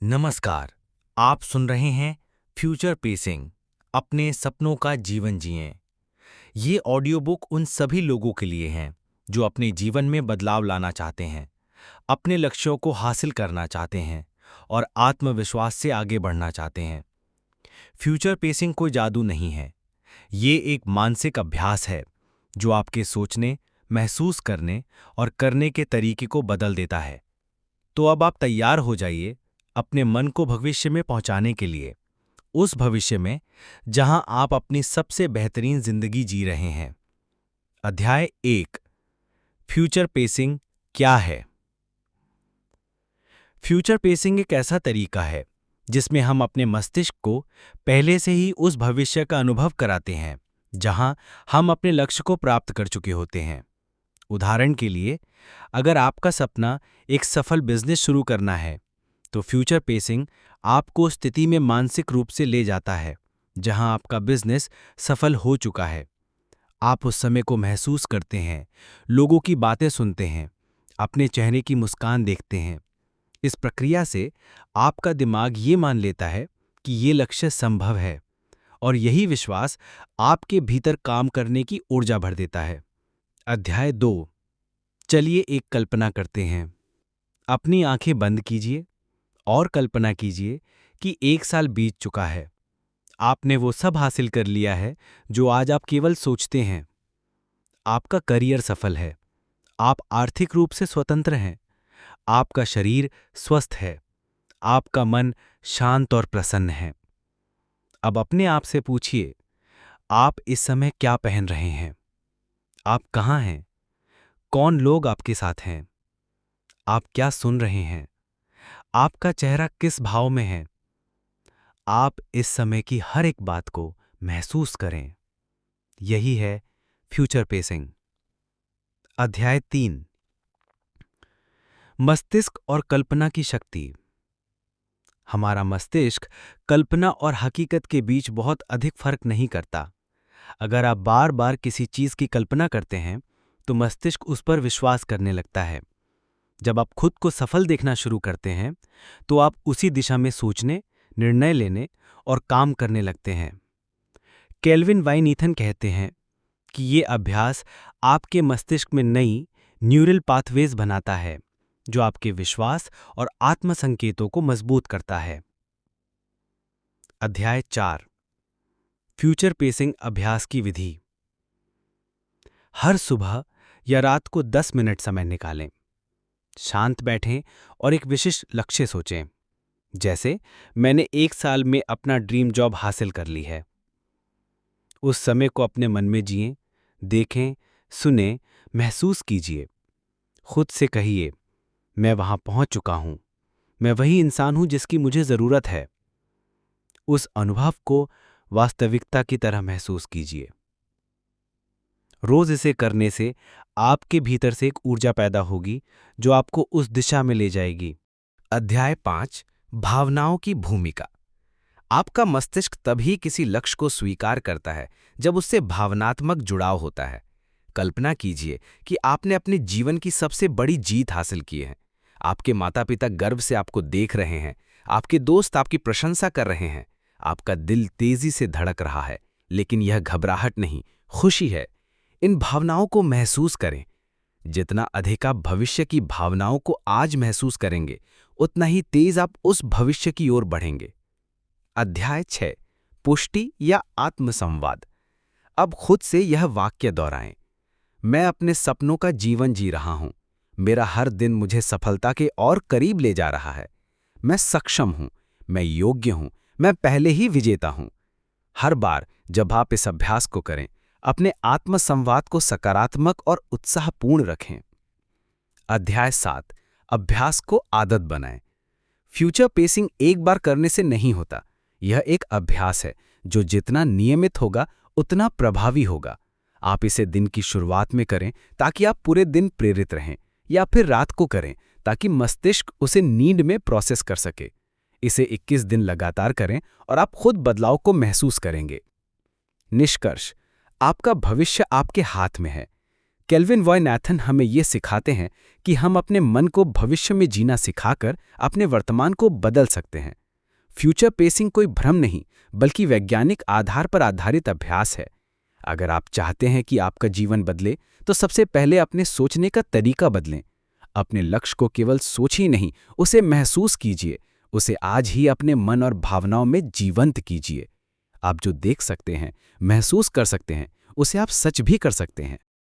नमस्कार। आप सुन रहे हैं फ्यूचर पेसिंग, अपने सपनों का जीवन जिएं। ये ऑडियो बुक उन सभी लोगों के लिए हैं जो अपने जीवन में बदलाव लाना चाहते हैं, अपने लक्ष्यों को हासिल करना चाहते हैं और आत्मविश्वास से आगे बढ़ना चाहते हैं। फ्यूचर पेसिंग कोई जादू नहीं है। ये एक मानसिक अभ्यास है जो आपके सोचने, महसूस करने और करने के तरीके को बदल देता है। तो अब आप तैयार हो जाइए अपने मन को भविष्य में पहुंचाने के लिए, उस भविष्य में जहां आप अपनी सबसे बेहतरीन जिंदगी जी रहे हैं। अध्याय 1। फ्यूचर पेसिंग क्या है? फ्यूचर पेसिंग एक ऐसा तरीका है जिसमें हम अपने मस्तिष्क को पहले से ही उस भविष्य का अनुभव कराते हैं जहां हम अपने लक्ष्य को प्राप्त कर चुके होते हैं। उदाहरण के लिए, अगर आपका सपना एक सफल बिजनेस शुरू करना है, तो फ्यूचर पेसिंग आपको उस स्थिति में मानसिक रूप से ले जाता है जहां आपका बिजनेस सफल हो चुका है। आप उस समय को महसूस करते हैं, लोगों की बातें सुनते हैं, अपने चेहरे की मुस्कान देखते हैं। इस प्रक्रिया से आपका दिमाग ये मान लेता है कि ये लक्ष्य संभव है, और यही विश्वास आपके भीतर काम करने की ऊर्जा भर देता है। अध्याय 2। चलिए एक कल्पना करते हैं। अपनी आंखें बंद कीजिए और कल्पना कीजिए कि 1 साल बीत चुका है। आपने वो सब हासिल कर लिया है जो आज आप केवल सोचते हैं। आपका करियर सफल है, आप आर्थिक रूप से स्वतंत्र हैं, आपका शरीर स्वस्थ है, आपका मन शांत और प्रसन्न है। अब अपने आप से पूछिए, आप इस समय क्या पहन रहे हैं? आप कहाँ हैं? कौन लोग आपके साथ हैं? आप क्या सुन रहे हैं? आपका चेहरा किस भाव में है? आप इस समय की हर एक बात को महसूस करें। यही है फ्यूचर पेसिंग। अध्याय 3। मस्तिष्क और कल्पना की शक्ति। हमारा मस्तिष्क कल्पना और हकीकत के बीच बहुत अधिक फर्क नहीं करता। अगर आप बार बार किसी चीज की कल्पना करते हैं, तो मस्तिष्क उस पर विश्वास करने लगता है। जब आप खुद को सफल देखना शुरू करते हैं, तो आप उसी दिशा में सोचने, निर्णय लेने और काम करने लगते हैं। केल्विन वाइनीथन कहते हैं कि ये अभ्यास आपके मस्तिष्क में नई न्यूरल पाथवेज बनाता है, जो आपके विश्वास और आत्म संकेतों को मजबूत करता है। अध्याय 4। फ्यूचर पेसिंग अभ्यास की विधि। हर सुबह या रात को 10 मिनट समय निकालें। शांत बैठें और एक विशिष्ट लक्ष्य सोचें, जैसे मैंने 1 साल में अपना ड्रीम जॉब हासिल कर ली है। उस समय को अपने मन में जिएं, देखें, सुनें, महसूस कीजिए। खुद से कहिए, मैं वहां पहुंच चुका हूं, मैं वही इंसान हूं जिसकी मुझे जरूरत है। उस अनुभव को वास्तविकता की तरह महसूस कीजिए। रोज इसे करने से आपके भीतर से एक ऊर्जा पैदा होगी जो आपको उस दिशा में ले जाएगी। अध्याय 5। भावनाओं की भूमिका। आपका मस्तिष्क तभी किसी लक्ष्य को स्वीकार करता है जब उससे भावनात्मक जुड़ाव होता है। कल्पना कीजिए कि आपने अपने जीवन की सबसे बड़ी जीत हासिल की है। आपके माता पिता गर्व से आपको देख रहे हैं, आपके दोस्त आपकी प्रशंसा कर रहे हैं। आपका दिल तेजी से धड़क रहा है, लेकिन यह घबराहट नहीं, खुशी है। इन भावनाओं को महसूस करें। जितना अधिक आप भविष्य की भावनाओं को आज महसूस करेंगे, उतना ही तेज आप उस भविष्य की ओर बढ़ेंगे। अध्याय 6। पुष्टि या आत्मसंवाद। अब खुद से यह वाक्य दोहराएं, मैं अपने सपनों का जीवन जी रहा हूं। मेरा हर दिन मुझे सफलता के और करीब ले जा रहा है। मैं सक्षम हूं, मैं योग्य हूं, मैं पहले ही विजेता हूं। हर बार जब आप इस अभ्यास को करें, अपने आत्मसंवाद को सकारात्मक और उत्साहपूर्ण रखें। अध्याय 7। अभ्यास को आदत बनाएं। फ्यूचर पेसिंग एक बार करने से नहीं होता। यह एक अभ्यास है जो जितना नियमित होगा उतना प्रभावी होगा। आप इसे दिन की शुरुआत में करें ताकि आप पूरे दिन प्रेरित रहें, या फिर रात को करें ताकि मस्तिष्क उसे नींद में प्रोसेस कर सके। इसे 21 दिन लगातार करें और आप खुद बदलाव को महसूस करेंगे। निष्कर्ष, आपका भविष्य आपके हाथ में है। केल्विन वॉयनाथन हमें ये सिखाते हैं कि हम अपने मन को भविष्य में जीना सिखाकर अपने वर्तमान को बदल सकते हैं। फ्यूचर पेसिंग कोई भ्रम नहीं, बल्कि वैज्ञानिक आधार पर आधारित अभ्यास है। अगर आप चाहते हैं कि आपका जीवन बदले, तो सबसे पहले अपने सोचने का तरीका बदलें। अपने लक्ष्य को केवल सोच ही नहीं, उसे महसूस कीजिए। उसे आज ही अपने मन और भावनाओं में जीवंत कीजिए। आप जो देख सकते हैं, महसूस कर सकते हैं, उसे आप सच भी कर सकते हैं।